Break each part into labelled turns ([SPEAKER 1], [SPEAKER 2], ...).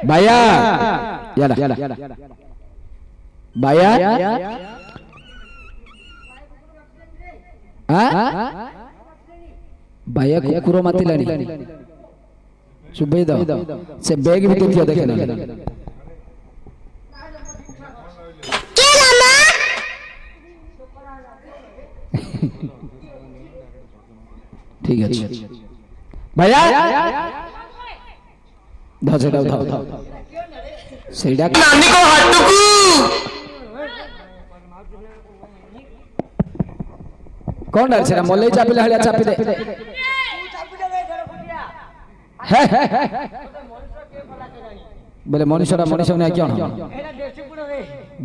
[SPEAKER 1] भैया भैया भैया कुकुर मातिलानी चुबई दाओ से बैग भी दिया देखे ना ठीक है भैया धाओ से धाओ सेडा
[SPEAKER 2] नानी को हटुकू
[SPEAKER 1] कौन डाल से मोले चापी हलिया चापी दे बोले मनीषा ने क्या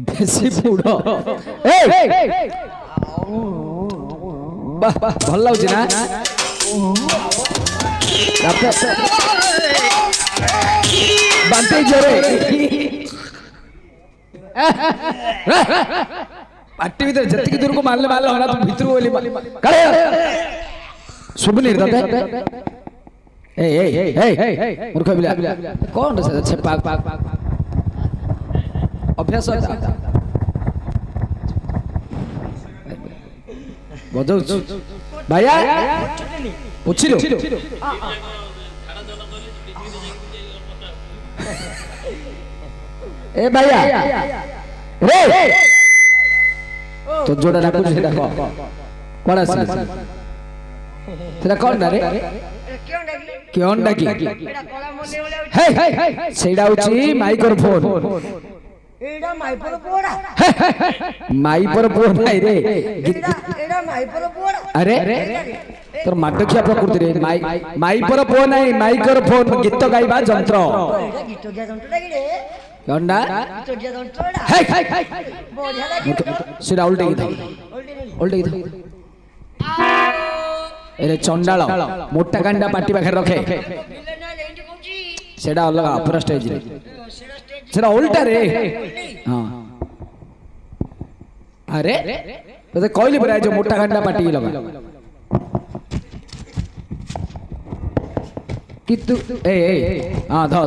[SPEAKER 1] देसी पुड़ो भल लगुच ना बांटे जोरे पार्टी भीतर जति दूर को मारले मारले होना तुम भीतर बोली करे शुभ नहीं रहता मूर्ख बिला कौन से छेपा अभ्यास बजौ भैया पूछिलो ए भैया रे तो जोड़ा ना कुछ सेटा को कोड़ा से सेटा कौन ना रे क्यों डाकी हे सेटा उची माइक्रोफोन
[SPEAKER 3] एडा माइपर पोड़ा
[SPEAKER 1] माइपर पोड़ नहीं रे
[SPEAKER 3] एडा माइपर पोड़ा
[SPEAKER 1] अरे तोर माडखिया प्रकृति रे माइपर पोड़ नहीं माइक्रोफोन गीत गाइबा यंत्र
[SPEAKER 3] एडा गीत गया जंत्र लागी रे
[SPEAKER 1] कोनडा
[SPEAKER 3] गीत गया जंत्रडा
[SPEAKER 1] हे
[SPEAKER 3] बढ़िया लागी
[SPEAKER 1] सेटा उल्टे गीत उल्टे गीत एरे चंडाल मोटा कांडा पार्टी पाखे रखे सेटा अलग अपरा स्टेज रे सेटा उल्टा रे हां अरे तो कहली परा जो मोटा कांडा पार्टी लगा कि तू ए हां धा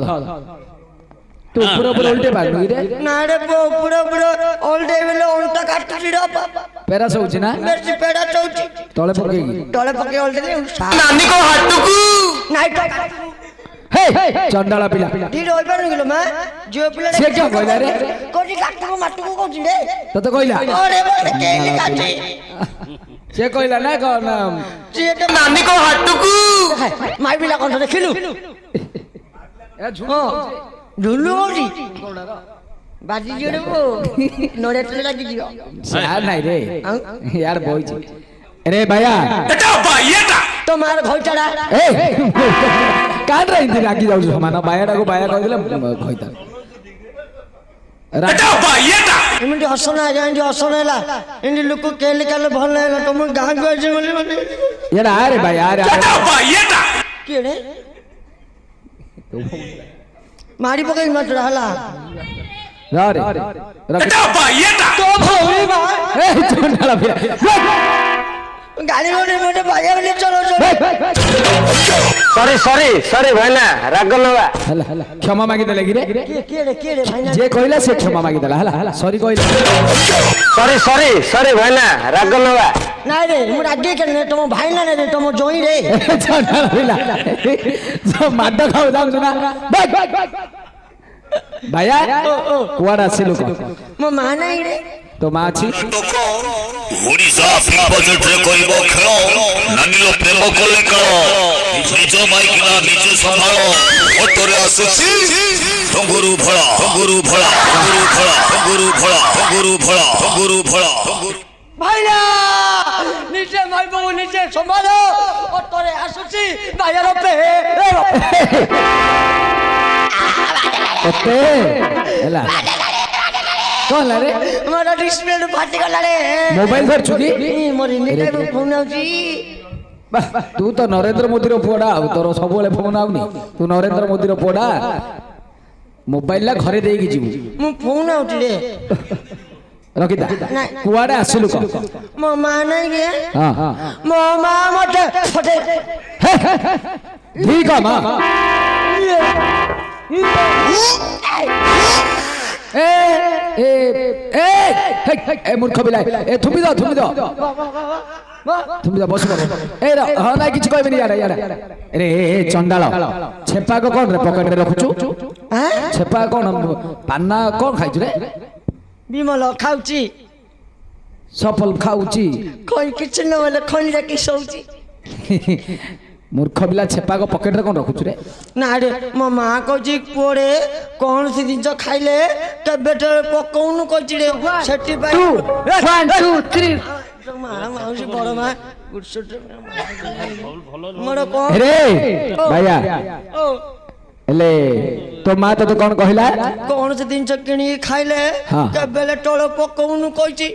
[SPEAKER 1] तू पूरा पूरा उल्टे बाल रे
[SPEAKER 3] ना रे पूरा पूरा ओल्डे वेले ओंटा काटुची रे
[SPEAKER 1] पेरा सोच ना
[SPEAKER 3] मेरे पेड़ा चौची
[SPEAKER 1] तळे पकेगी
[SPEAKER 3] टोले पके ओल्डे दे
[SPEAKER 2] नानी को हटुकू
[SPEAKER 3] नाइट
[SPEAKER 1] हे चंडाला पिला
[SPEAKER 3] दी रोई पर गेलो मैं जो पिला
[SPEAKER 1] से क्या कहला रे
[SPEAKER 3] कोठी काटू माटू को कोठी रे
[SPEAKER 1] तो कहला
[SPEAKER 3] अरे बड़े केली काटे
[SPEAKER 1] से कहला ना कौन
[SPEAKER 3] जे तो
[SPEAKER 2] नानी को हटुकू
[SPEAKER 3] माई बिला कोन देखिलु
[SPEAKER 1] ए झूठो
[SPEAKER 3] ढुलु ओडी बाजी जोड़े वो नोड़े चले लगी जियो
[SPEAKER 1] यार नहीं रे यार बोई जी अरे भैया
[SPEAKER 2] बेटा भाईटा
[SPEAKER 3] तुम्हार भौचड़ा
[SPEAKER 1] ए कान रही थी लागी जाऊ समाना बायाडा को बाया कह दिले भइता
[SPEAKER 2] बेटा भाईटा
[SPEAKER 3] इमंडी हसना जान जो हसनेला इंडी लोक केले काले भल हैला तुम गां गए जे बोले माने
[SPEAKER 1] यार अरे भाई यार
[SPEAKER 2] बेटा भाईटा
[SPEAKER 3] केड़े मारी पकई मत रहला
[SPEAKER 1] रे
[SPEAKER 2] बेटा भाईटा
[SPEAKER 3] तो भौरी बा
[SPEAKER 1] ए चंडाला पिला
[SPEAKER 3] गाड़ी मोटे भाई वाले चलो
[SPEAKER 2] सॉरी भाईना राग नवा
[SPEAKER 1] हला क्षमा मागी दे लगी रे
[SPEAKER 3] केड़े भाई ना
[SPEAKER 1] जे कहला से क्षमा मागी देला हला सॉरी कहला
[SPEAKER 2] सॉरी भाईना राग नवा
[SPEAKER 3] ना रे मु आगे करने तुम भाई ना रे तुम जोई रे
[SPEAKER 1] चंडाला पिला जो माड खाऊ जाऊ ना भैया कुआडा सिलु को
[SPEAKER 3] मो माना ही रे
[SPEAKER 1] तो माची
[SPEAKER 4] ओडिशा प्रोजेक्ट रे करिबो खेलो नानीलो प्रेम कोले करो निज माइकना निज संभालो ओतरे आसुची डंगुरु भला
[SPEAKER 3] भाईया नीचे माई बाबू नीचे संभालो और तोरे आसुची भाईया रो पे
[SPEAKER 1] ओते हला कौन ला रे
[SPEAKER 3] हमारा डिस्प्ले फाटी गला रे
[SPEAKER 1] मोबाइल धर चुकी
[SPEAKER 3] मोरी नेटे फोन आउची
[SPEAKER 1] ତୁ ତ ନରେନ୍ଦ୍ର ମୋଦିର ପୁଅଟା ଆଉ ତୋର ସବୁବେଳେ ଫୋନ ଆଉନି ତୁ ନରେନ୍ଦ୍ର ମୋଦିର ପୁଅଟା ମୋବାଇଲ ଟା ଘରେ ଦେଇକି ଯିବୁ
[SPEAKER 3] ମୁଁ ଫୋନ ଆଉଟି ରେ
[SPEAKER 1] ରଖିଥା କୁଆଡେ ଆସିଲୁ କହ
[SPEAKER 3] ମୋ ମା ନାଇଁ ରେ
[SPEAKER 1] ହଁ
[SPEAKER 3] ମୋ ମା ମତେ ଫଟେ
[SPEAKER 1] ଠିକ ମା ଏ ଏ ଏ ଏ ମୂର୍ଖ ବିলাই ଏ ଥୁମି ଦો ବସ ଏ ହଁ ନାଇଁ କିଛି କହିବେନି ଇଆଡେ ରେ ଏ ଚଣ୍ଡାଳ ଛେପାକ କଣ ରେ ପକେଟରେ ରଖୁଛୁ ଛେପା କଣ ପାନା କଣ ଖାଇଛୁ ରେ
[SPEAKER 3] ବିମଲ ଖାଉଛି
[SPEAKER 1] ସଫଲ ଖାଉଛି
[SPEAKER 3] କଇ କିଛି ନହେଲେ ଖଣିରେ କି ଶୋଉଛି
[SPEAKER 1] ମୂର୍ଖ ବିଲା ଛେପାକ ପକେଟରେ କଣ ରଖୁଛୁ ରେ
[SPEAKER 3] ନା ରେ ମୋ ମା କହୁଛି ପୁଅରେ କୌଣସି ଜିନିଷ ଖାଇଲେ କେବେଟେ ପକଉନୁ କହୁଛି ରେ ସେଥିପାଇଁ ମା ମାଉସୀ ବଡ ମା ମୋର କଣ
[SPEAKER 1] ରେ ଭାଇଆ ହେଲେ ତୋ ମା ତତେ କଣ କହିଲା
[SPEAKER 3] କୌଣସି ଜିନିଷ କିଣିକି ଖାଇଲେ କେବେଲେ ଟଳ ପକଉନୁ କହିଛି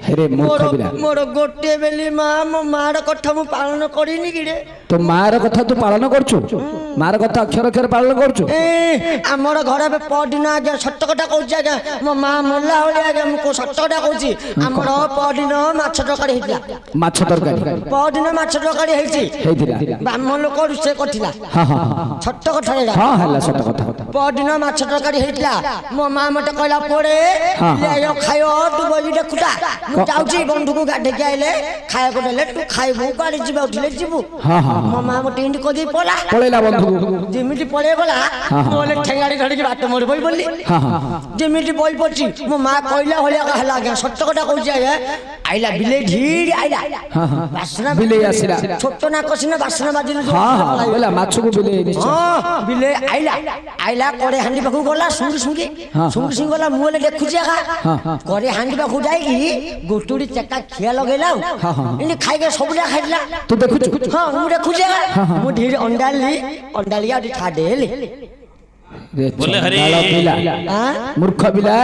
[SPEAKER 3] ମୋର ଗୋଟିଏ ବେଲି ମା ମୋ ମାର କଥା ମୁଁ ପାଳନ କରିନି କି ରେ
[SPEAKER 1] ତୋ ମାର କଥା ତୁ ପାଳନ କରୁଛୁ ମାର କଥା ଅକ୍ଷର ଅକ୍ଷର ପାଳନ କରୁଛୁ
[SPEAKER 3] ଆମର ଘରେ ଏବେ ପରଦିନ ଆଜ୍ଞା ସତ କଥା କହୁଛି ଆଜ୍ଞା ମୋ ମା ମଲା ଭଳି ଆଜ୍ଞା ମୁଁ ସତ କଥା କହୁଛି ଆମର ପରଦିନ ମାଛ ତରକାରୀ ହେଇଥିଲା
[SPEAKER 1] ମାଛ ତରକାରୀ
[SPEAKER 3] ପରଦିନ ମାଛ ତରକାରୀ ହେଇଥିଲା ବ୍ରାହ୍ମଣ ଲୋକ ରୋଷେଇ କରିଥିଲା ସତ କଥା
[SPEAKER 1] ହଁ ହେଲା ସତ କଥା
[SPEAKER 3] ପରଦିନ ମାଛ ତରକାରୀ ହେଇଥିଲା ମୋ ମା ମତେ କହିଲା ପରେ ଖାଇବ ତୁ ବହି ଦେଖୁଟା ମୁଁ ଯାଉଛି ବନ୍ଧୁକୁ ଗାଧେଇକି ଆଇଲେ ଖାଇବାକୁ ଦେଲେ ତୁ ଖାଇବୁ କୁଆଡେ ଯିବା ଉଠିଲେ ଯିବୁ ମୋ ମା ମତେ ଏମିତି କହିଦେଇ
[SPEAKER 1] ପଳେଇଲା ବନ୍ଧୁକୁ
[SPEAKER 3] ଯେମିତି ପଳେଇ ଗଲା ନହେଲେ ଠେଙ୍ଗାଡି ଧରିକି ବାଟ ମୋଡ ବହି ବୋଲି ଯେମିତି ବହି ପଡିଛି ମୋ ମା କହିଲା ଭଳିଆ ହେଲା ଆଜ୍ଞା ସତ କଥା କହୁଛି ଆଜ୍ଞା ଆଇଲା ବିଲେଇ ଢିଡି ଆଇଲା ବାସନା
[SPEAKER 1] ବିଲେଇ ଆସିଲା
[SPEAKER 3] ଛୋଟ ନାକ ସିନା ବାସନା ବାଜିଲେ
[SPEAKER 1] ମାଛକୁ ବିଲେଇ
[SPEAKER 3] ବିଲେଇ ଆଇଲା କଡେ ହାଣ୍ଡି ପାଖକୁ ଗଲା ଶୁଙ୍ଗି ଗଲା ମୁଁ ହେଲେ ଦେଖୁଛି କଡେ ହାଣ୍ଡି ପାଖକୁ ଯାଇକି ଗୋଟୁଡି ଚେକା ଖିଆ ଲଗେଇଲା ଏମିତି ଖାଇକି ସବୁଟା ଖାଇଥିଲା
[SPEAKER 1] ତୁ ଦେଖୁଛୁ
[SPEAKER 3] ହଁ ମୁଁ ଦେଖୁଛି ମୁଁ ଧୀରେ ଅଣ୍ଡାଳି ଆଉ ଛାଡେଲି
[SPEAKER 1] ମୂର୍ଖ ବିଲା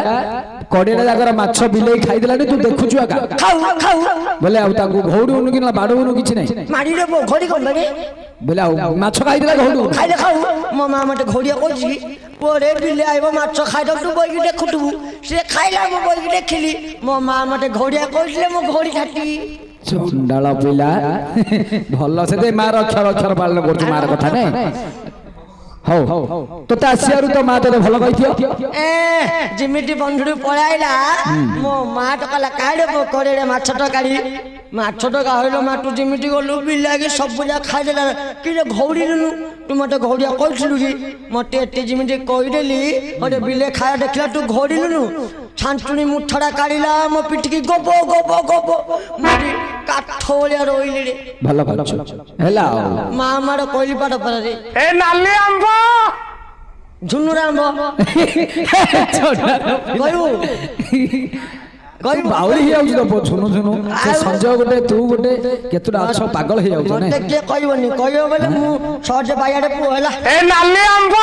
[SPEAKER 1] କଡେଇଟା ଜାଗର ମାଛ ବିଲେଇ ଖାଇଦେଲାନି ତୁ ଦେଖୁଛୁ ବୋଲେ ଆଉ ତାକୁ ଘଉଡୁନୁ କି ବାଡଉନୁ କିଛି ନାହିଁ
[SPEAKER 3] ମାଡିରେ ଘୋଡି କଣ
[SPEAKER 1] ବୋଲେ ଆଉ ମାଛ ଖାଇଦେଲା ଘଉଡୁ
[SPEAKER 3] ଖାଇଲେ ଖାଉ ମୋ ମା ମତେ ଘୋଡିଆ କହୁଛି ପରେ ବିଲେ ଆଇବ ମାଛ ଖାଇଦବୁ ତୁ ବଇକି ଦେଖୁଥିବୁ ସେ ଖାଇଲା ମୁଁ ବଇକି ଦେଖିଲି ମୋ ମା ମତେ ଘୋଡିଆ କହିଥିଲେ ମୁଁ ଘୋଡି ଛାଟି
[SPEAKER 1] ଚଣ୍ଡାଳ ପିଲା ଭଲ ସେ ମାର ଅକ୍ଷର ପାଳନ କରୁଛୁ ମାର କଥା ନାଇଁ ହଉ ତୋତେ ଆସିବାରୁ ତ ମା ତୋତେ ଭଲ କହିଥିବ
[SPEAKER 3] ଯେମିତି ବନ୍ଧୁରୁ ପଳାଇଲା ମୋ ମା ତ କହିଲା କାଢେ କଡେଇରେ ମାଛ ତରକାରୀ ମାଛ ଟଙ୍କା ହଇଲ ମା ତୁ ଯେମିତି ଗଲୁ ବିଲାକି ସବୁ ଯା ଖାଇଦେଲା କି ଘଉଡ଼ିଲୁନୁ ତୁ ମତେ ଘଉଡ଼ିଆ କହିଥିଲୁ କି ମତେ ଏତେ ଯେମିତି କହିଦେଲି ଗୋଟେ ବିଲେ ଖାଇବା ଦେଖିଲା ତୁ ଘଉଡ଼ିଲୁନୁ ଛାଞ୍ଚୁଣି ମୁଠଟା କାଢିଲା ମୋ ପିଠିକି ଗୋବ କାଠ ଭଳିଆ ରହିଲି
[SPEAKER 1] ଭଲ ହେଲା
[SPEAKER 3] ମା ମାର କହିଲି ପାଠ ପାରେ
[SPEAKER 2] ଏ ନାଲି ଆମ୍ବ
[SPEAKER 3] ଝୁନୁର ଆମ୍ବ କହିବୁ
[SPEAKER 1] ବାଉଳି ହେଇଯାଉଛି ତ ଝୁନୁ ସଞ୍ଜୟ ଗୋଟେ ତୁ ଗୋଟେ କେତେଟା ଅଛ ପାଗଳ ହେଇଯାଉଛ
[SPEAKER 3] କିଏ କହିବନି କହିବ ବୋଲେ ମୁଁ ସହଜ ବାଇଆଡେ ପୁଅ ହେଲା
[SPEAKER 2] ଏ ନାଲି ଆମ୍ବ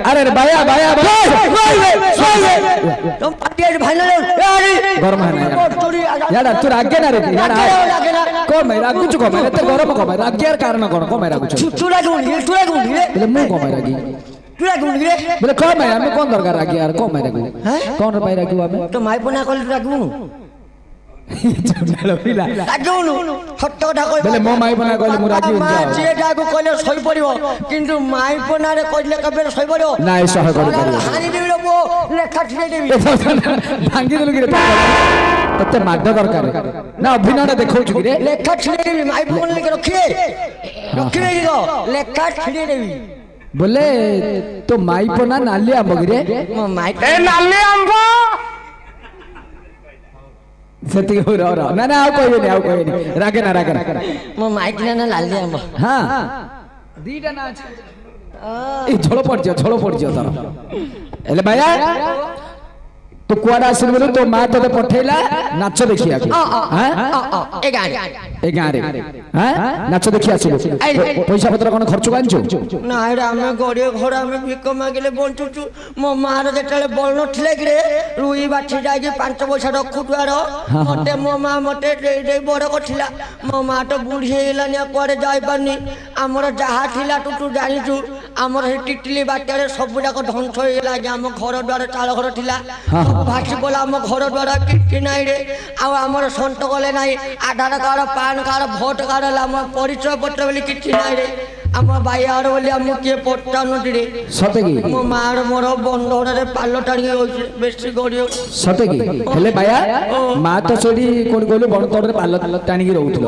[SPEAKER 1] अरे बाया गरम है यार तू रागे ना रे यार कौन मैं रागुच को मैं तो गरम को मैं राग यार कारण कौन को मैं रागुच
[SPEAKER 3] तू रागुनी
[SPEAKER 1] बोले मुंह को मैं रागी बोले कौन मैं हमें कौन दरकार रागी यार कौन मैं रागू कौन रे भाई रागू हमें
[SPEAKER 3] तो माई पना कल रागू
[SPEAKER 1] बोले मो माई पना कहले मु रागी
[SPEAKER 3] मा जे जागु कहले सही पड़िबो किंतु माई पना रे कहले कबे सही पड़िबो
[SPEAKER 1] नाइ सह कर
[SPEAKER 3] हानि देबो बो लेखा ठिले देबी
[SPEAKER 1] भांगी देलु कि तते माड दरकार ना अभिनय देखौछु कि रे
[SPEAKER 3] लेखा ठिले देबी माई पना लेके रखिए दिगो लेखा ठिले देबी
[SPEAKER 1] बोले तो माई पना नाली आंब कि रे
[SPEAKER 3] माई
[SPEAKER 2] ए नाली आंब
[SPEAKER 1] सेति हो रो ना ना आउ कहबेनी रागे ना
[SPEAKER 3] मो माइक ना लाल दे आंब
[SPEAKER 1] हां दीटा ना ए झोल पड़ जियो तर एले भैया ତୁ କୁଆଡେ ଆସିଲୁ ବୋଲି ତୋ ମା ତତେ ପଠେଇଲା ନାଚ ଦେଖିବାକୁ
[SPEAKER 3] ଏ ଗାଁରେ
[SPEAKER 1] ଏ ଗାଁରେ ନାଚ ଦେଖି ଆସିଲୁ ପଇସା ପତ୍ର କଣ ଖର୍ଚ୍ଚ ଆଣିଛୁ
[SPEAKER 3] ନା ଏଇଟା ଆମେ ଗରିବ ଘର ଆମେ ଭିକ ମାଗିଲେ ବଞ୍ଚୁଛୁ ମୋ ମାର ଯେତେବେଳେ ବଳ ନଥିଲେ କି ରୁଇ ବାଛି ଯାଇକି 5 ପଇସା ରଖୁଥିବାର ମତେ ମୋ ମା ମତେ ଦେଇ ବଡ କରିଥିଲା ମୋ ମା ତ ବୁଢୀ ହେଇଗଲାନି ଆଉ କୁଆଡେ ଯାଇପାରୁନି ଆମର ଯାହା ଥିଲା ତୁ ଜାଣିଛୁ ଆମର ସେ ଟିଟିଲି ବାତ୍ୟାରେ ସବୁ ଯାକ ଧ୍ୱଂସ ହେଇଗଲା ଆମ ଘର ଦ୍ୱାର ଚାଳ ଘର ଥିଲା ଭାସି ପଡିଲା ଆମ ଘର ଦ୍ୱାର କିଛି ନାହିଁ ରେ ଆଉ ଆମର ସଣ୍ଟ କଲେ ନାହିଁ Aadhaar card PAN card vote card ହେଲା ଆମ ପରିଚୟ ପତ୍ର ବୋଲି କିଛି ନାହିଁ ରେ ଆମ ଭାଇଆର ବୋଲି ଆମକୁ କିଏ ପଚାରୁନନ୍ତି ରେ
[SPEAKER 1] ସତେ କି
[SPEAKER 3] ମୋ ମାର ମୋର ବନ୍ଧରେ ପାଲ ଟାଣିକି ରହୁଛି ବେଶୀ ଗରିବ
[SPEAKER 1] ସତେ କି ହେଲେ ବାୟା ମା ତ ସେଠି କୋଉଠି କହିଲୁ ବଣତଳରେ ପାଲ ଟାଣିକି ରହୁଥିଲ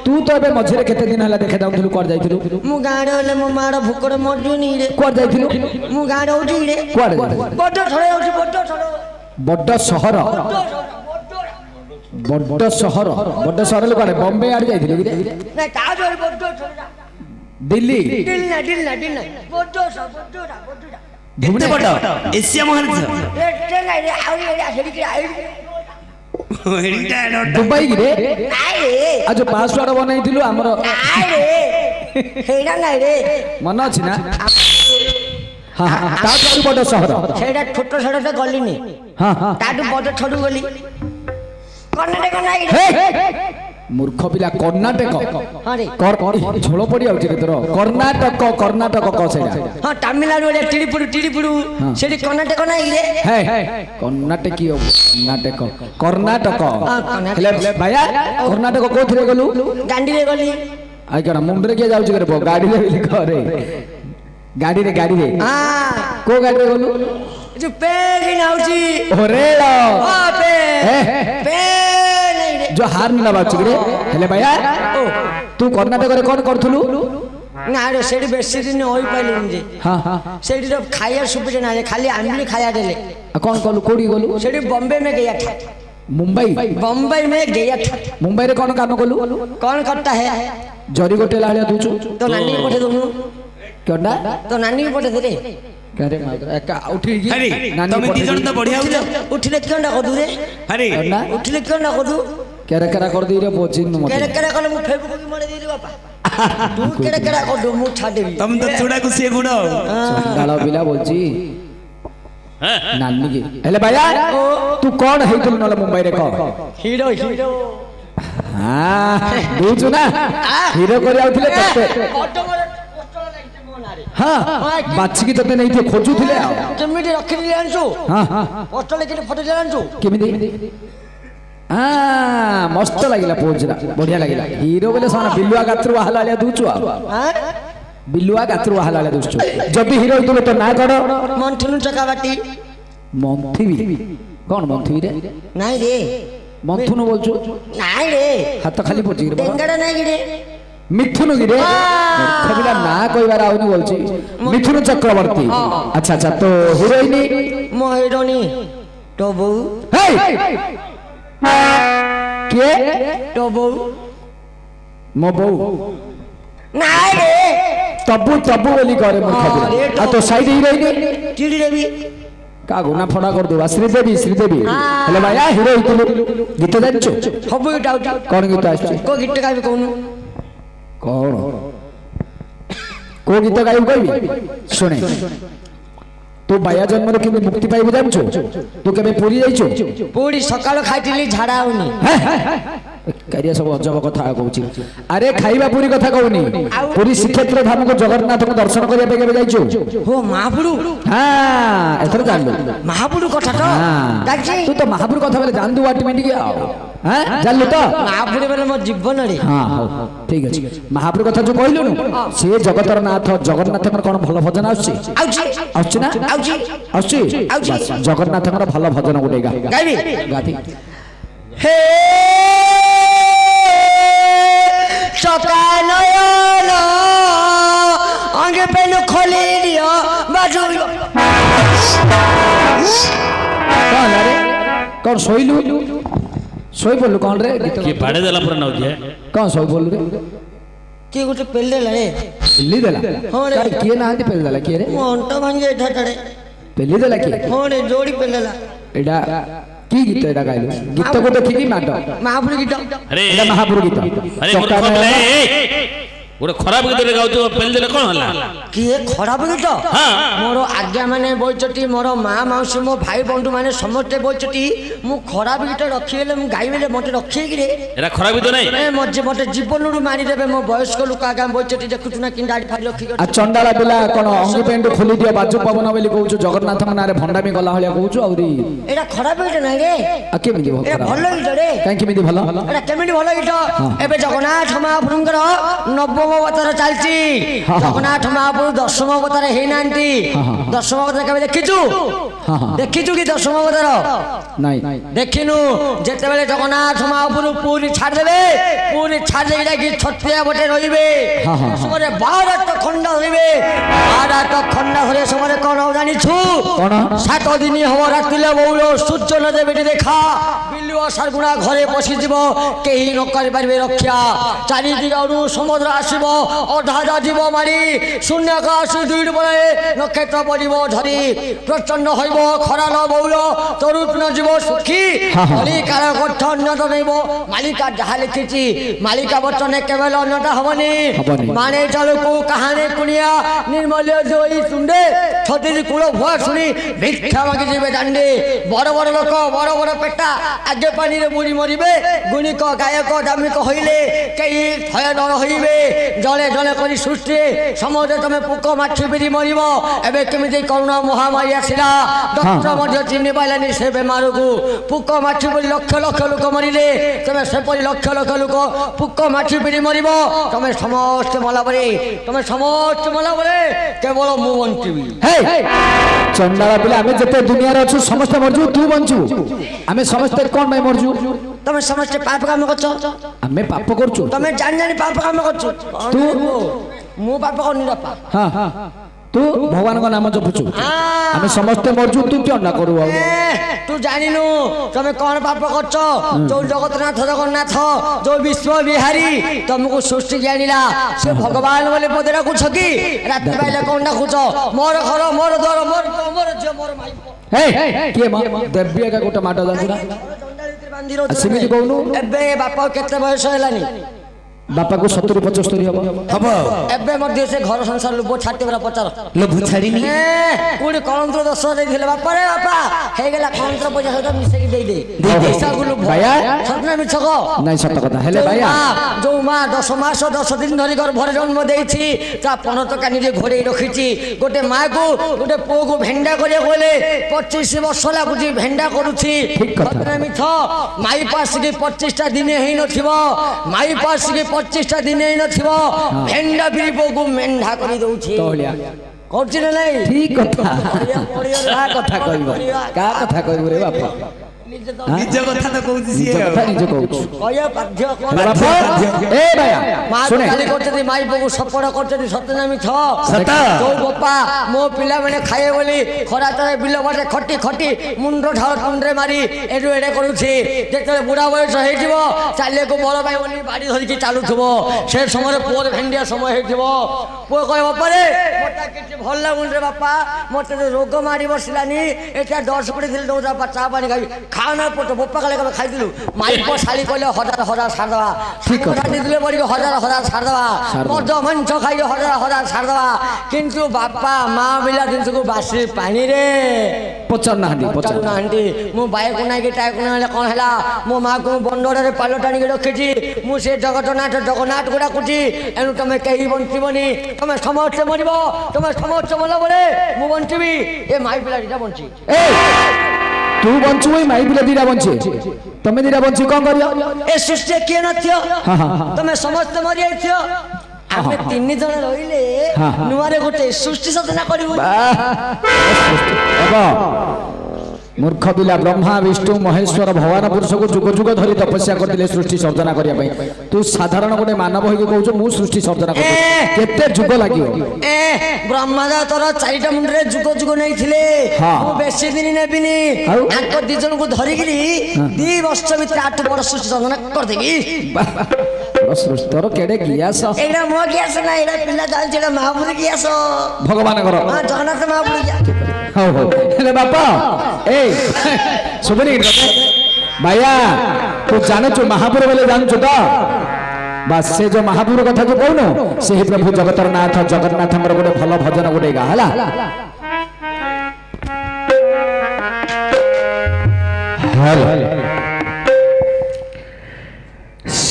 [SPEAKER 1] ତୁ ତ ଏବେ ମଝିରେ କେତେ ଦିନ ହେଲା ଦେଖା ଯାଉଥିଲୁ କୁଆଡେ ଯାଇଥିଲୁ
[SPEAKER 3] ମୁଁ ଗାଁରେ ହେଲେ ମୋ ମାର ଭୋକରେ ମରୁନି ରେ
[SPEAKER 1] କୁଆଡେ ଯାଇଥିଲୁ
[SPEAKER 3] ମୁଁ ଗାଁରେ ହଉଛି ରେ
[SPEAKER 1] କୁଆଡେ
[SPEAKER 3] ବଡ ଛଡେଇ ହଉଛି ବଡ ଛଡ
[SPEAKER 1] ବଡ ସହର ବଡ ସହର କୁଆଡେ ବମ୍ବେ ଆଡେ ଯାଇଥିଲୁ କି
[SPEAKER 3] ନାଇଁ ତା ଯୋଉ ବଡ ଛଡା
[SPEAKER 1] ଦିଲ୍ଲୀ
[SPEAKER 3] ଦିଲ୍ଲୀ ବଡ
[SPEAKER 5] ଏତେ ବଡ ଏସିଆ ମହାଦେଶ
[SPEAKER 1] ଦୁବାଇ କି ରେ ଆজ ପାସୱାର୍ଡ ବନେଇଥିଲୁ ଆମର ମନେ ଅଛି ନା ତାଠୁ ବଡ ସହର
[SPEAKER 3] ସେଇଟା ଛୋଟ ଛୋଟ ଗଲିନି ତାଠୁ ବଡ ଛଡୁ ଗଲି କର୍ଣ୍ଣାଟକ ନାଇଁ
[SPEAKER 1] ମୂର୍ଖ ପିଲା କର୍ଣ୍ଣାଟକ ଝୋଳ ପଡି ଯାଉଛି ତୋର କର୍ଣ୍ଣାଟକ କହ ସେଇଟା
[SPEAKER 3] ହଁ ତାମିଲନାଡୁ ଟିଡିପୁଡୁ ସେଠି କର୍ଣ୍ଣାଟକ ନାଇଁ ରେ
[SPEAKER 1] କର୍ଣ୍ଣାଟକ ହେଲେ ଭାଇଆ କର୍ଣ୍ଣାଟକ କୋଉଥିରେ ଗଲୁ
[SPEAKER 3] ଗାଣ୍ଡିରେ ଗଲି
[SPEAKER 1] ଆଉ କଣ ମୁଣ୍ଡରେ କିଏ ଯାଉଛି ଗାଡିରେ ଘରେ ଗାଡିରେ କୋଉ ଗାଡିରେ ଗଲୁ
[SPEAKER 3] ଯୋଉ ପେନ୍ ନାଉଛି
[SPEAKER 1] ରେଳ जो हार ना बाचु रे हेले भैया तू कर्नाटक रे कोन करथुलु
[SPEAKER 3] ना रे सेठी बेसी दिन होई पाइलिन जे
[SPEAKER 1] हां हां
[SPEAKER 3] सेठी तो खाया सुबिजे ना रे खाली आंबली खाया देले
[SPEAKER 1] कोन कोलु कोडी गोलु
[SPEAKER 3] सेठी बॉम्बे में गया था
[SPEAKER 1] मुंबई
[SPEAKER 3] में गया था
[SPEAKER 1] मुंबई रे कोन काम कोलु
[SPEAKER 3] कौन करता है
[SPEAKER 1] जरी गोटे लालिया दूचु
[SPEAKER 3] तो नानी पठे दूनु
[SPEAKER 1] केडा
[SPEAKER 3] तो नानी पठे दे
[SPEAKER 1] करे एका उठी
[SPEAKER 5] हरी तुम दी जण तो बढ़िया हो
[SPEAKER 3] उठले केंडा को दू रे
[SPEAKER 5] हरी
[SPEAKER 3] उठले केंडा को दू
[SPEAKER 1] केरा केरा कर दी रे बोचिन मत
[SPEAKER 3] केरा कर मु फेबुक की मारे दे रे बापा तू केरा कर दू मु छाड़ देबी
[SPEAKER 5] तुम तो चूड़ा को से गुण
[SPEAKER 1] डालो बिला बोलची नानी की हेले भैया तू कौन हेतुल नले मुंबई रे को
[SPEAKER 3] हीरो
[SPEAKER 1] हां दूचु ना हीरो कर आउथिले तते हां बाची की तते नहीं थे खोजु थिले
[SPEAKER 3] केमिति रखि दिले आंसु
[SPEAKER 1] हां हां
[SPEAKER 3] पोस्टल के फोटो ले आंसु
[SPEAKER 1] केमिति मस्त लगिला पोजरा बढ़िया लगिला हीरो बोले सोना बिल्लुआ गात्रु वाला दूचु बिल्लुआ गात्रु वाला दूचु जब भी हीरो तुले तो ना करो
[SPEAKER 3] मंथनु चकाबाटी
[SPEAKER 1] मंथवी कौन मंथवी रे
[SPEAKER 3] नहीं रे
[SPEAKER 1] मंथुनु बोलछु
[SPEAKER 3] नहीं रे
[SPEAKER 1] हाथ खाली पोजी रे
[SPEAKER 3] डेंगड़ा नहीं रे
[SPEAKER 1] मिथुनु गिरे खबिला ना कोई बार आउनी बोलची मिथुनु चक्रवर्ती अच्छा अच्छा तो हीरोइन
[SPEAKER 3] मो हीरोनी तो बहू
[SPEAKER 1] हे के
[SPEAKER 3] तो बहू
[SPEAKER 1] मो बहू
[SPEAKER 3] नहीं रे
[SPEAKER 1] तब्बू बोली करे मो खबिला आ तो साइड हीरोइन
[SPEAKER 3] चिड़ी देवी
[SPEAKER 1] का गुना फड़ा कर दो श्रीदेवी हेले भैया हीरो हितलु गीत जानछु
[SPEAKER 3] सब डाउट
[SPEAKER 1] कौन गीत आछी
[SPEAKER 3] को गीत गाबी कोनु
[SPEAKER 1] कौन को गीत गाइब कहबी सुने तू बाया जन्म रे केबे मुक्ति पाइबो जानछु तू केबे पुरी जाइछु
[SPEAKER 3] पूरी सकाळ खाइतिली झाडा होनी
[SPEAKER 1] करिया सब अजब कथा कहूची अरे खाइबा पूरी कथा कहूनी पूरी श्रीक्षेत्र धाम को जगन्नाथ को दर्शन करिया पे केबे जाइछु
[SPEAKER 3] हो महापुरु
[SPEAKER 1] हां एथर जानलु
[SPEAKER 3] महापुरु कथा तो दाजी
[SPEAKER 1] तू तो महापुरु कथा बेले जानदु ऑटोमेटिक हां जानलु तो
[SPEAKER 3] महापुरु बेले मो जीवन रे
[SPEAKER 1] हां ठीक अछि महापुरु कथा जो कहलु से जगतर नाथ जगन्नाथ कोन भलो भजन आउची आउची ना आउची जगन्नाथ को भलो भजन गुटे गाबी
[SPEAKER 3] हे सकाल अंगे पेन खोली दियो बाजू
[SPEAKER 1] कौन रे कौन सोइलु सोई बोलु कौन रे
[SPEAKER 5] के पाड़े देला पर न होजे
[SPEAKER 1] कौन सोई बोलु रे
[SPEAKER 3] के गुटे पेले रे
[SPEAKER 1] पेली देला
[SPEAKER 3] हां रे
[SPEAKER 1] के ना पेली देला के रे
[SPEAKER 3] मोंटा भांगे एठाटरे
[SPEAKER 1] पेली देला के
[SPEAKER 3] हां रे जोड़ी पेलेला
[SPEAKER 1] এটা কি গীত এটা গাইলো গীতକୁ ଦେଖିକି ମାଡ
[SPEAKER 3] ମହାପୁର ଗୀତ
[SPEAKER 5] ଆରେ
[SPEAKER 1] এটা মহাপুরু গীত
[SPEAKER 5] ଆରେ ମୋର
[SPEAKER 1] ଚକା
[SPEAKER 5] ଖବର
[SPEAKER 1] ମେଳ।
[SPEAKER 5] ଗୋଟେ ଖରାପ ଗୀତରେ ଗାଉଛୁ ପେଲି ଦେଲେ କଣ ହେଲା
[SPEAKER 3] କିଏ ଖରାପ ଗୀତ
[SPEAKER 5] ହଁ।
[SPEAKER 3] ମୋର ଆଜ୍ଞା ମାନେ ବଇଚଟି ମୋର ମା ମାଉସୀ ମୋ ଭାଇ ବନ୍ଧୁ ମାନେ ସମସ୍ତେ ବଇଚଟି ମୁଁ ଖରାପ ଗୀତ ରଖିଲେ ମୁଁ ଗାଇବେଲେ ମତେ ରଖିକିରେ
[SPEAKER 5] ଏଟା ଖରାପ ଗୀତ ନାହିଁ
[SPEAKER 3] ମତେ ଜୀବନରୁ ମାରିଦେବେ ମୋ ବୟସ୍କ ଲୋକ ଆଜ୍ଞା ବଇଚଟି ଦେଖୁଛୁ ନା କିନ୍ତି ଦାଢ଼ି ଫାଡ଼ି ରଖିକି
[SPEAKER 1] ଆ ଚଣ୍ଡାଳା ପିଲା କଣ ଅଙ୍ଗି ପ୍ୟାଣ୍ଟ ଖୋଲି ଦିଅ ବାଜୁ ପବନ ବୋଲି କହୁଛୁ ଜଗନ୍ନାଥଙ୍କ ନାଁରେ ଭଣ୍ଡାମି ଗଲା ଭଳିଆ କହୁଛୁ ଆହୁରି
[SPEAKER 3] ଏଇଟା ଖରାପ ଗୀତ ନାହିଁ ରେ
[SPEAKER 1] ଆଉ କେମିତି
[SPEAKER 3] ଏଇଟା ଭଲ ଗୀତ ରେ
[SPEAKER 1] କାହିଁ କେମିତି ଭଲ
[SPEAKER 3] ଏଇଟା କେମିତି ଭଲ ଗୀତ ଏବେ ଜଗନ୍ନାଥ ମହାପ୍ରଭୁଙ୍କର ନବମ ଅବତାର ଚାଲିଛି ଜଗନ୍ନାଥ ମହାପ୍ରଭୁ ଦଶମ ଅବତାର ହେଇନାହାନ୍ତି ଦଶମ ଅବତାର କେବେ ଦେଖିଛୁ ଦେଖିଛୁ କି ଦଶମ ଅବତାର
[SPEAKER 1] ନାଇଁ
[SPEAKER 3] ଦେଖିନୁ ଯେତେବେଳେ ଜଗନ୍ନାଥ ମହାପ୍ରଭୁ ପୁରୀ ଛାଡ଼ିଦେବେ ପୁରୀ ଛାଡ଼ିଦେଇ ଯାଇକି ଛତିଆ ବଟେ ରହିବେ ସମୟରେ 12 ଖଣ୍ଡ ରହିବେ 12 ଖଣ୍ଡ ଧରେ ସମୟରେ କଣ ଜାଣିଛୁ
[SPEAKER 1] କଣ
[SPEAKER 3] 7 ଦିନ ହବ ରାତିରେ ବଉଳ ସୂର୍ଯ୍ୟ ନ ଦେବେ ଦେଖା ବିଲୁଅ ଶାଗୁଣା ଘରେ ପଶିଯିବ କେହି ନ କରିପାରିବେ ରକ୍ଷା ଚାରି ଦିଗରୁ ସମୁଦ୍ର ଆସିବ ଅଧା ଯିବ ମାରି ଶୂନ୍ୟକାଶ ଦୁଇଟି ପରେ ନକ୍ଷତ୍ର ପଡ଼ିବ ଝରି ପ୍ରଚଣ୍ଡ ହୋଇବ ଖରା ନ ବଉଳ ତରୁଣ ଯିବ ସୁଖୀ ମାଲିକାର ଗଠ ଅନ୍ୟତ ନେବ ମାଲିକା ଯାହା ଲେଖିଛି ମାଲିକା ବଚନ କେବଳ ଅନ୍ୟଟା ହବନି ମାନେ ଚାଲୁକୁ କାହାଣୀ କୁଣିଆ ନିର୍ମଲ୍ୟ ଜୋଇ ତୁଣ୍ଡେ ଛତିଶ କୂଳ ଭୁଆ ଶୁଣି ଭିକ୍ଷା ମାଗି ଯିବେ ଦାଣ୍ଡେ ବଡ଼ ବଡ଼ ଲୋକ ବଡ଼ ବଡ଼ ପେଟା ଆଗେ ପାଣିରେ ବୁଡ଼ି ମରିବେ ଗୁଣିକ ଗାୟକ ଦାମିକ ହଇଲେ କେହି ଭୟ ନ ରହିବେ ଜଳେ ଜଳେ କରି ସୃଷ୍ଟି ସମସ୍ତେ ତମେ ପୋକ ମାଛି ପିରି ମରିବ ଏବେ କେମିତି କରୁଣା ମହାମାରୀ ଆସିଲା ଡକ୍ଟର ମଧ୍ୟ ଚିହ୍ନି ପାଇଲାନି ସେ ବେମାରକୁ ପୋକ ମାଛି ପରି ଲକ୍ଷ ଲକ୍ଷ ଲୋକ ମରିଲେ ତମେ ସେପରି ଲକ୍ଷ ଲକ୍ଷ ଲୋକ ପୋକ ମାଛି ପିରି ମରିବ ତମେ ସମସ୍ତେ ମଲା ପରେ କେବଳ ମୁଁ ବଞ୍ଚିବି
[SPEAKER 1] ଚଣ୍ଡାଳା ପିଲା ଆମେ ଯେତେ ଦୁନିଆରେ ଅଛୁ ସମସ୍ତେ ମରଛୁ ତୁ ବଞ୍ଚୁ ଆମେ ସମସ୍ତେ କଣ ପାଇଁ ମରଛୁ
[SPEAKER 3] ତମେ ସମସ୍ତେ ପାପ କାମ କରୁଛ
[SPEAKER 1] ଆମେ ପାପ କରୁଛୁ
[SPEAKER 3] ତମେ ଜାଣି ଜାଣି ପାପ କାମ କରୁଛୁ
[SPEAKER 1] ତୁ
[SPEAKER 3] ମୁଁ ପାପ କରୁନି ବାପା
[SPEAKER 1] ହଁ ତୁ ଭଗବାନଙ୍କ ନାମ ଜପୁଛୁ ଆମେ ସମସ୍ତେ ମରଛୁ ତୁ କିଅଣ ନା କରୁ ଆଉ
[SPEAKER 3] ତୁ ଜାଣିନୁ ତମେ କଣ ପାପ କରୁଛ ଯୋଉ ଜଗନ୍ନାଥ ଯୋଉ ବିଶ୍ୱ ବିହାରୀ ତମକୁ ସୃଷ୍ଟି ଜାଣିଲା ସେ ଭଗବାନ ବୋଲି ପଦେ ଡାକୁଛ କି ରାତି ପାଇଲେ କଣ ଡାକୁଛ ମୋର ଘର ମୋର ଦ୍ୱାର ମୋର ଝିଅ ମୋର ମାଇ
[SPEAKER 1] କିଏ ଦେବୀ ଏକା ଗୋଟେ ମାଡ଼ ଜାଣିଛୁ ନା ସେମିତି କହୁନୁ
[SPEAKER 3] ଏବେ ବାପା କେତେ ବୟସ ହେଲାନି
[SPEAKER 1] ବାପାକୁ 70-75 ହବ
[SPEAKER 3] ଏବେ ମଧ୍ୟ ସେ ଘର ସଂସାର ଲୋଭ ଛାଡି ପୁରା ପଚାର
[SPEAKER 5] ଲୋଭ ଛାଡ଼ିନି
[SPEAKER 3] କୋଉଠି କଳନ୍ତ୍ର 10 ଦେଇଥିଲେ ବାପା ରେ ବାପା ହେଇଗଲା କଳନ୍ତ୍ର ପଇସା ସହିତ ମିଶେଇକି ଦେଇଦେ ପଇସାକୁ ଲୋଭ ସତ ମିଛ କହ
[SPEAKER 1] ନାଇଁ ସତ କଥା ହେଲେ ଭାଇଆ
[SPEAKER 3] ଯୋଉ ମା 10 ମାସ 10 ଦିନ ଧରି ଗର୍ଭରେ ଜନ୍ମ ଦେଇଛି ତା ପଣତ କାନିରେ ଘୋଡେଇ ରଖିଛି ଗୋଟେ ମାକୁ ଗୋଟେ ପୁଅକୁ ଭେଣ୍ଡା କରିବାକୁ ଗଲେ 25 ବର୍ଷ ଲାଗୁଛି ଭେଣ୍ଡା କରୁଛି ସତ ମିଛ ମାଇ ପାସିକି 25ଟା ଦିନ ହେଇନଥିବ ମାଇ ପାସିକି 25ଟା ଦିନ ହେଇନଥିବ ଭେଣ୍ଡା ବିରି ପୁଅକୁ ମେଣ୍ଢା କରି ଦଉଛି କରୁଛି ନା ନାଇଁ
[SPEAKER 1] ଠିକ କଥା କାହା କଥା କହିବ କାହା କଥା କହିବ ରେ ବାପା
[SPEAKER 5] ନିଜ କଥା ତ କହୁଛି
[SPEAKER 1] ନିଜ
[SPEAKER 5] ସିଏ
[SPEAKER 1] କଥା ନିଜେ କହୁଛୁ
[SPEAKER 3] କହିବା ବାଧ୍ୟ
[SPEAKER 1] ବାପା ଏ ଭାଇଆ
[SPEAKER 3] ମା
[SPEAKER 1] ଶୁଣେ
[SPEAKER 3] ଗାଲି କରୁଛନ୍ତି ମାଇ ପୁଅକୁ ସପୋର୍ଟ କରୁଛନ୍ତି ସତ ନା ମିଛ
[SPEAKER 5] ସତ
[SPEAKER 3] ଯୋଉ ବାପା ମୋ ପିଲାମାନେ ଖାଇବେ ବୋଲି ଖରା ତଳେ ବିଲ ବାଟେ ଖଟି ମୁଣ୍ଡ ଢାଳ ତୁଣ୍ଡରେ ମାରି ଏଠୁ ଏଡେ କରୁଛି ଯେତେବେଳେ ବୁଢା ବୟସ ହେଇଯିବ ଚାଲିବାକୁ ବଳ ପାଇଁ ବୋଲି ବାଡି ଧରିକି ଚାଲୁଥିବ ସେ ସମୟରେ ପୁଅର ଭେଣ୍ଡିଆ ସମୟ ହେଇଥିବ ପୁଅ କହେ ବାପାରେ ମତେ କିଛି ଭଲ ଲାଗୁନି ରେ ବାପା ମତେ ରୋଗ ମାରି ବସିଲାନି ଏଟା 10 ପଡ଼ିଥିଲେ ଦଉଚା ଚା ପାଣି ଖାଇବି ଖାନା ପଟ ବୋପା କାଳେ କେବେ ଖାଇଥିଲୁ ମାଇପ ଶାଳି କହିଲେ ହଜାର ଛାଡ଼ିଦବା ଠିକ ଦେଇଥିଲେ ପଡ଼ିକି ହଜାର ଛାଡ଼ିଦବା ମଦ ମାଂସ ଖାଇକି ହଜାର ଛାଡ଼ିଦବା କିନ୍ତୁ ବାପା ମା ବିଲା ଜିନିଷକୁ ବାସି ପାଣିରେ ପଚାରୁନାହାନ୍ତି ମୁଁ ବାଇକୁ ନାଇକି ଟାଇକୁ ନାଇଲେ କଣ ହେଲା ମୋ ମାକୁ ମୁଁ ବଣ୍ଡରେ ପାଲ ଟାଣିକି ରଖିଛି ମୁଁ ସେ ଜଗନ୍ନାଥକୁ ଡାକୁଛି ଏଣୁ ତମେ କେହି ବଞ୍ଚିବନି ତମେ ସମସ୍ତେ ମରିବ ତମେ ସମସ୍ତେ ମଲା ବେଳେ ମୁଁ ବଞ୍ଚିବି ଏ ମାଇ ପିଲା ଦିଟା ବଞ୍ଚି
[SPEAKER 1] ତୁ ବଞ୍ଚୁ ଏଇ ମାଇ ପିଲା ଦିଟା ବଞ୍ଚେ ତମେ ଦିଟା ବଞ୍ଚି କଣ କରିବ
[SPEAKER 3] ଏ ସୃଷ୍ଟି କିଏ ନଥିବ ତମେ ସମସ୍ତେ ମରି ଯାଇଥିବ ଆମେ 3 ଜଣ ରହିଲେ ନୂଆରେ ଗୋଟେ ସୃଷ୍ଟି ସାଧନା କରିବୁ
[SPEAKER 1] मूर्ख पिला ब्रह्मा विष्णु महेश्वर भगवान पुरुष को जुग जुग धरी तपस्या करते सृष्टि सर्जना करने तू साधारण गोटे मानव हो कहू मु सृष्टि सर्जना केते जुग लगे
[SPEAKER 3] ब्रह्मा तोर 4टा मुंडरे जुग जुग नहीं थिले बेसी दिन नेबिनी आंको 2 जन को धरिगिरी 2 वर्ष भीतर 8 बड़ सृष्टि सर्जना कर देबी
[SPEAKER 1] सृष्टि तोर केडे गियास
[SPEAKER 3] एडा मो गियास ना एडा पिला जान जेडा महापुर गियास
[SPEAKER 1] भगवान कर
[SPEAKER 3] जगन्नाथ महापुर गियास
[SPEAKER 1] हो हेले बापा ए ଶୁଭୁନି କି ତତେ? ଭାଇଆ ତୁ ଜାଣୁଛୁ ମହାପୁର ବୋଲେ ଜାଣୁଛୁ ତ? ବାସ୍ ସେ ଯୋଉ ମହାପୁର କଥା ତୁ କହୁନୁ ସେହି ପ୍ରଭୁ ଜଗତର ନାଥ ଜଗନ୍ନାଥଙ୍କର ଗୋଟେ ଭଲ ଭଜନ ଗୋଟେ ଗା ହେଲା।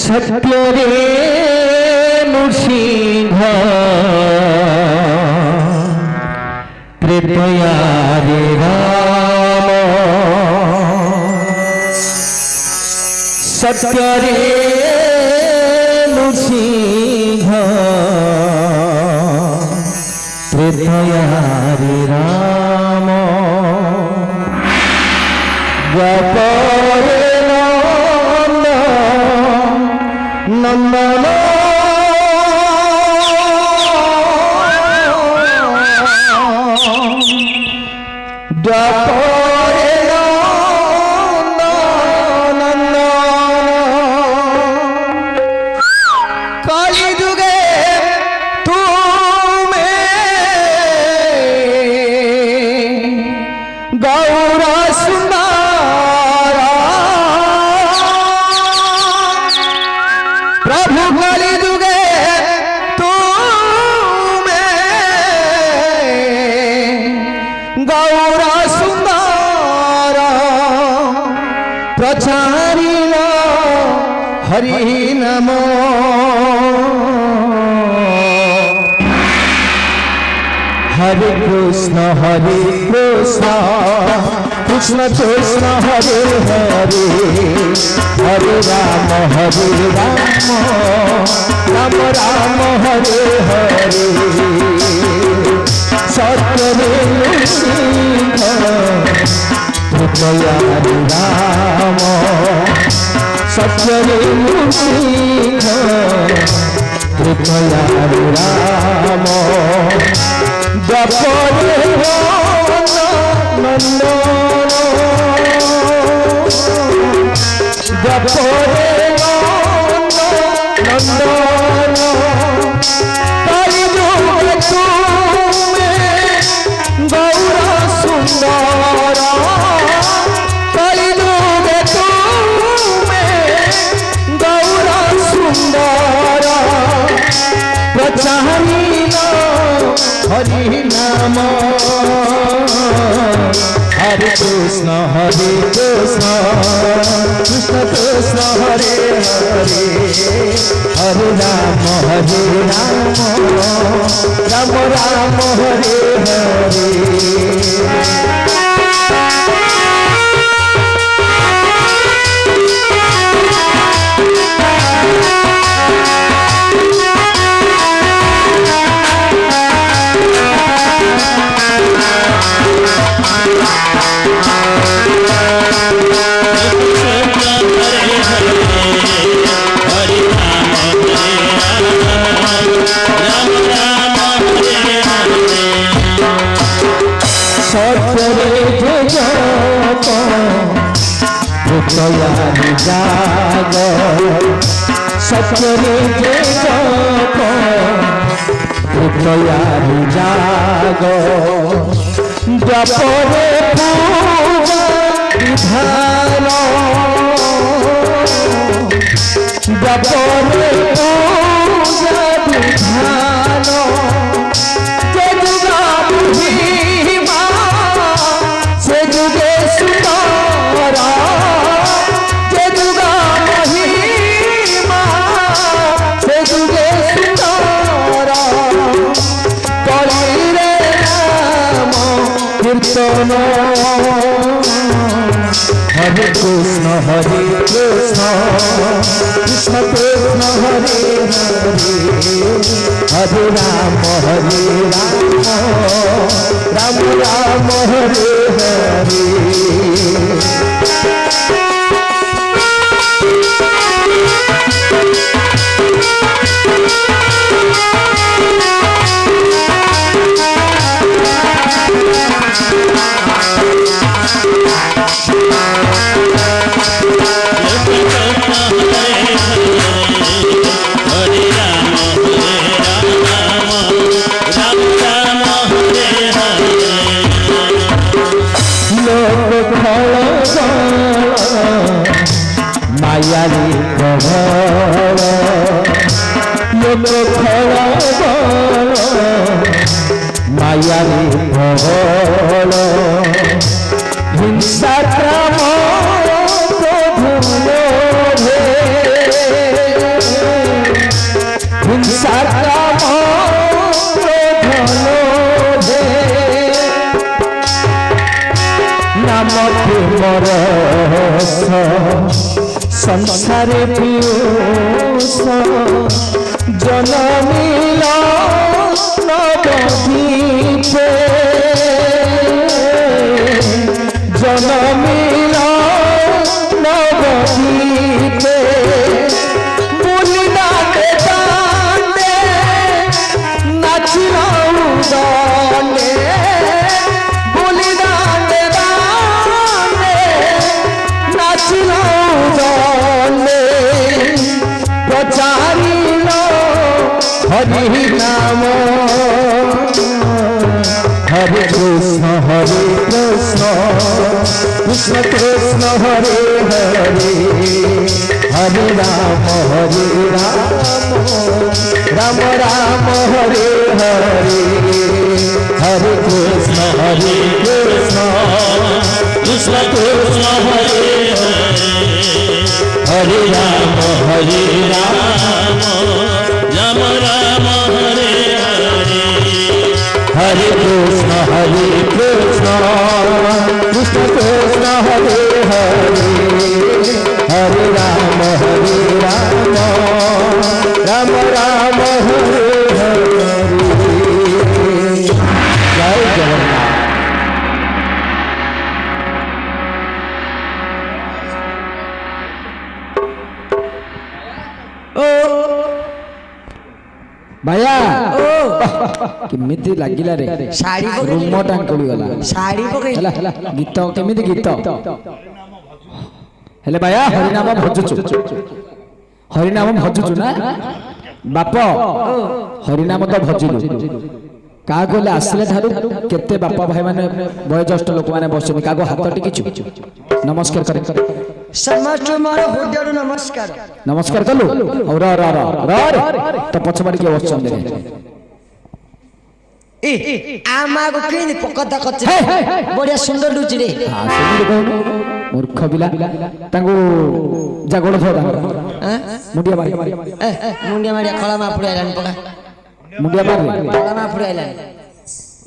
[SPEAKER 6] ସତ୍ୟରେ ନୃସିଂହ ତ୍ରେତୟାରେ ରାମ ସତ୍ୟରେ ନୃସିଂହ ତ୍ରେତୟାରେ ରାମ ଦ୍ୱାପରେ ନନ୍ଦନ দ্বাপরে নন্দন কালী যুগে তুমি গৌর সুন্দর প্রভু কালী যুগে তুমি গৌর সুন্দর প্রচারিল হরি নাম হরে কৃষ্ণ কৃষ্ণ কৃষ্ণ হরে হরে হরে রাম রাম রাম হরে হরে সত্যরে নৃসিংহ ত্রেতয়ারে রাম সত্যরে নৃসিংহ ত্রেতয়ারে রাম দ্বাপরে নন্দন দ্বাপরে নন্দন কালী যুগে তুমি গৌর সুন্দর কালী যুগে তুমি গৌর সুন্দর প্রচারিল হরি নাম হরে কৃষ্ণ কৃষ্ণ কৃষ্ণ হরে হরে হরে রাম রাম রাম হরে হরে সত্যরে জগত ত্রেতয়ারে জাগ সত্যরে জগত ত্রেতয়ারে জাগ দ্বাপরে পূজা বিধান দ্বাপরে পূজা বিধান যে যুগা মহিমা সে যুগে সুন্দর যে যুগা মহিমা সে যুগে সুন্দর কলিরে নাম কীর্তন হরে কৃষ্ণ কৃষ্ণ কৃষ্ণ হরে হরে হরে রাম রাম রাম হরে হরে ଫଳ ମାୟାରେ ପ୍ରବଳ ଲୋକ ଫଳ ମାୟାରେ ପ୍ରବଳ হিংসা ক্রম প্রভুলোভে হিংসা ক্রম প্রভুলোভে নামকে মরস সংসারে পিয়ুষ জনমিল নবদ্বীপে জনমিল নবদ্বীপে বুলিনাতে দানে নাচিল উদনে বুলিনাতে দানে নাচিল উদনে প্রচারিল হরি নাম হরে কৃষ্ণ কৃষ্ণ কৃষ্ণ হরে হরে হরে রাম রাম রাম হরে হরে হরে কৃষ্ণ কৃষ্ণ কৃষ্ণ হরে হরে রাম
[SPEAKER 5] রাম রাম হরে হরে
[SPEAKER 6] হরে কৃষ্ণ কৃষ্ণ কৃষ্ণ হরে হরে হরে রাম রাম রাম হরে হরে জয় জগন্নাথ।
[SPEAKER 1] ଭାଇଆ କେମିତି ଲାଗିଲା ରେ
[SPEAKER 3] ଶାଢୀ
[SPEAKER 1] ରୁମ ଟାଙ୍କୁଳି ଗଲା
[SPEAKER 3] ଶାଢୀ ପକେଇ
[SPEAKER 1] ହେଲା ଗୀତ କେମିତି ଗୀତ ହେଲେ ଭାଇଆ ହରିନାମ ଭଜୁଛୁ ନା ବାପ ହରିନାମ ତ ଭଜିଲୁ କାହାକୁ ହେଲେ ଆସିଲେ ଠାରୁ କେତେ ବାପା ଭାଇ ମାନେ ବୟୋଜ୍ୟେଷ୍ଠ ଲୋକମାନେ ବସିଛନ୍ତି କାହାକୁ ହାତ ଟିକିଛୁ ନମସ୍କାର କରେ
[SPEAKER 3] ସମସ୍ତ ମୋର ହୃଦୟରୁ ନମସ୍କାର
[SPEAKER 1] ନମସ୍କାର କଲୁ ହଉ ର ତ ପଛପଟେ କିଏ ବସିଛନ୍ତି
[SPEAKER 3] আমাকে কেন পকতা করছে বড়িয়া সুন্দর লুচি রে
[SPEAKER 1] ସେମିତି କହୁନୁ ମୂର୍ଖ ପିଲା ତାଙ୍କୁ ଯା ଗୋଡ଼ ଧୋ ମୁଣ୍ଡିଆ ମାରି
[SPEAKER 3] মুন্ডিয়া মারিয়া খলা মা ফুড়াইলানি পকা
[SPEAKER 1] ମୁଣ୍ଡିଆ ମାରି
[SPEAKER 3] খলা মা ফুড়াইলানি